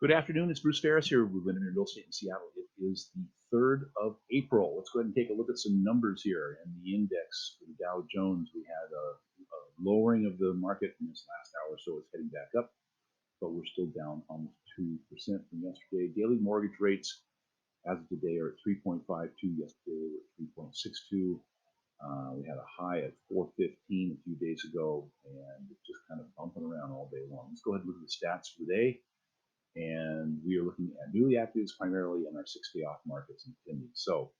Good afternoon. It's Bruce Phares here with Windermere Real Estate in Seattle. It is the 3rd of April. Let's go ahead and take a look at some numbers here. And the index for the Dow Jones, we had a lowering of the market in this last hour, so it's heading back up, but we're still down almost 2% from yesterday. Daily mortgage rates as of today are at 3.52. Yesterday they were at 3.62. We had a high at 415 a few days ago, and it's just kind of bumping around all day long. Let's go ahead and look at the stats for the day. And we are looking at newly actives primarily in our 6-day off markets and pending. So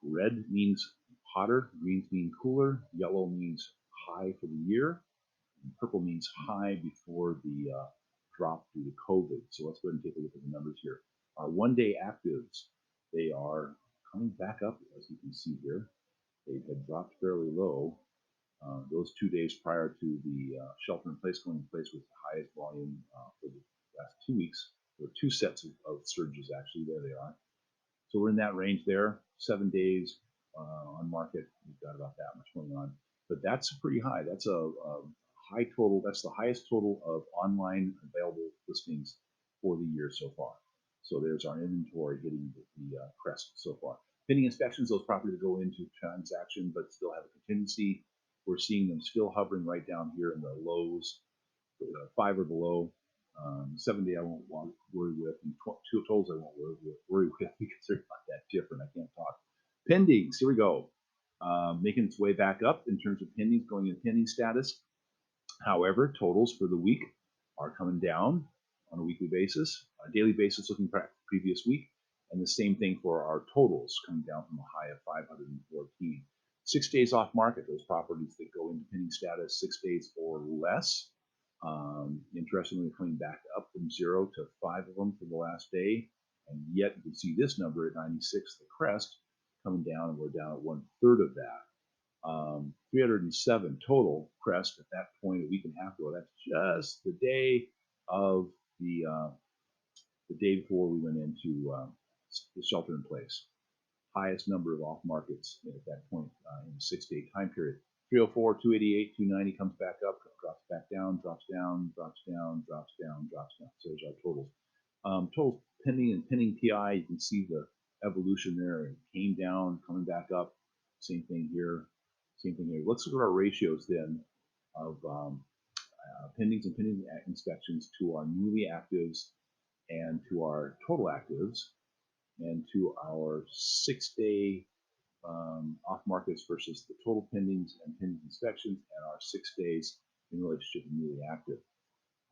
red means hotter, greens mean cooler, yellow means high for the year, and purple means high before the drop due to COVID. So let's go ahead and take a look at the numbers here. Our 1-day actives, they are coming back up, as you can see here. They had dropped fairly low. Those 2 days prior to the shelter in place going in place was the highest volume for the last 2 weeks. There were 2 sets of surges actually. There they are. So we're in that range there. 7 days on market. We've got about that much going on. But that's pretty high. That's a high total. That's the highest total of online available listings for the year so far. So there's our inventory hitting the crest so far. Pending inspections, those properties go into transaction but still have a contingency. We're seeing them still hovering right down here in the lows, 5 or below. 7 day I won't worry with, and 2 totals I won't worry with because they're not that different. I can't talk. Pendings, here we go. Making its way back up in terms of pendings, going in pending status. However, totals for the week are coming down on a weekly basis, a daily basis looking back to the previous week, and the same thing for our totals coming down from a high of 514. 6 days off market, those properties that go into pending status 6 days or less. Interestingly, coming back up from 0 to 5 of them for the last day, and yet you can see this number at 96, the crest, coming down, and we're down at 1/3 of that. 307 total crest at that point a week and a half ago. That's just the day of the day before we went into the shelter in place. Highest number of off markets at that point in a 6-day time period. 304, 288, 290 comes back up, drops back down, drops down, drops down, drops down, drops down. So there's our totals. Totals pending and pending PI, you can see the evolution there. It came down, coming back up. Same thing here. Same thing here. Let's look at our ratios then of pendings and pending inspections to our newly actives and to our total actives and to our 6-day off markets versus the total pendings and pending inspections and our 6 days in relationship to newly active.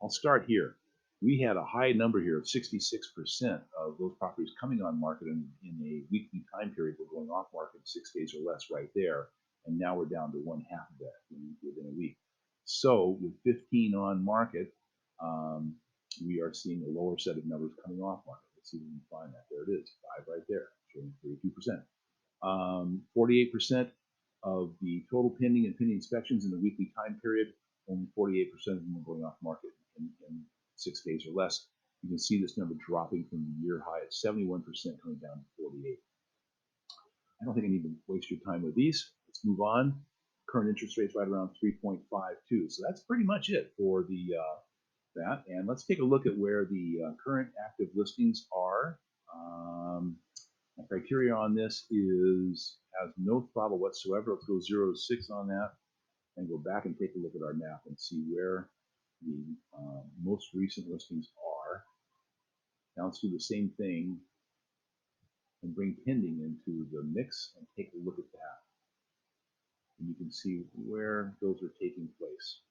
I'll start here. We had a high number here of 66% of those properties coming on market in a weekly time period were going off market 6 days or less right there. And now we're down to 1/2 of that within a week. So with 15 on market, we are seeing a lower set of numbers coming off market. Let's see if we can find that. There it is, 5 right there, showing 32%. 48% of the total pending and pending inspections in the weekly time period, only 48% of them are going off market in 6 days or less. You can see this number dropping from the year high at 71% coming down to 48. I don't think I need to waste your time with these. Let's move on. Current interest rates right around 3.52. So that's pretty much it for the that. And let's take a look at where the current active listings are. My criteria on this has no throttle whatsoever. Let's go 0 to 6 on that and go back and take a look at our map and see where the most recent listings are. Now let's do the same thing and bring pending into the mix and take a look at that. And you can see where those are taking place.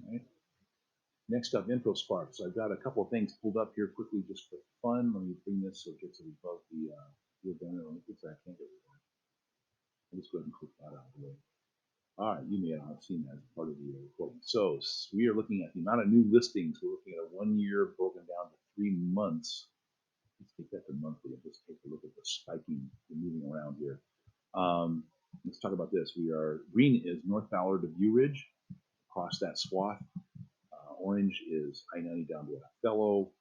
All right. Next up, info spark. So I've got a couple of things pulled up here quickly just for fun. Let me bring this so it gets above the field banner. Let me fix that. I can't get it. I'll just go ahead and click that out of the way. All right, you may not have seen that as part of the recording. So we are looking at the amount of new listings. We're looking at a 1 year broken down to 3 months. Let's take that to monthly and just take a look at the spiking, the moving around here. Let's talk about this. Green is North Ballard to View Ridge, across that swath. Orange is I-90 down to Othello.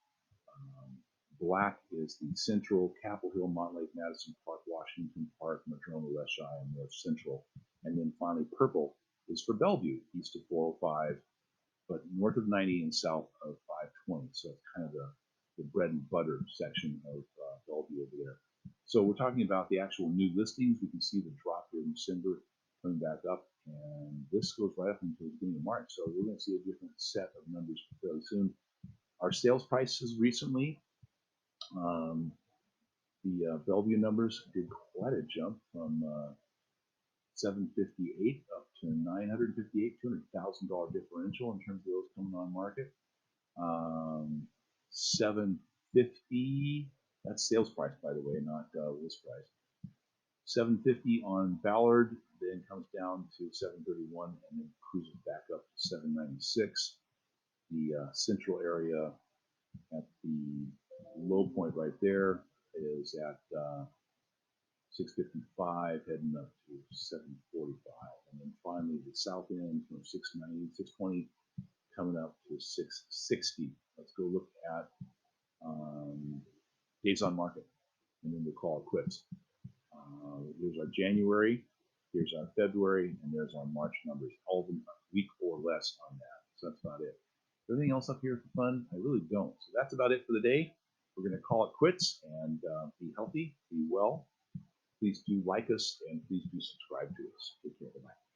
Black is the central Capitol Hill, Montlake, Madison Park, Washington Park, Madrona, West Shy, and North Central. And then finally, purple is for Bellevue, east of 405, but north of 90 and south of 520. So it's kind of the bread and butter section of Bellevue over there. So we're talking about the actual new listings. We can see the drop here in December coming back up, and this goes right up until the beginning of March. So we're going to see a different set of numbers fairly soon. Our sales prices recently, the Bellevue numbers did quite a jump from 758 up to 958, $200,000 differential in terms of those coming on market. 750, that's sales price, by the way, not list price. 750 on Ballard, then comes down to 731 and then cruises back up to 796. The central area at the low point right there is at 655, heading up to 745. And then finally the south end from 690, 620, coming up to 660. Let's go look at days on market, and then we'll call it quits. Here's our January, here's our February, and there's our March numbers, all of them a week or less on that. So that's about it. Everything else up here for fun? I really don't. So that's about it for the day. We're going to call it quits, and be healthy, be well. Please do like us, and please do subscribe to us. Take care. Bye-bye.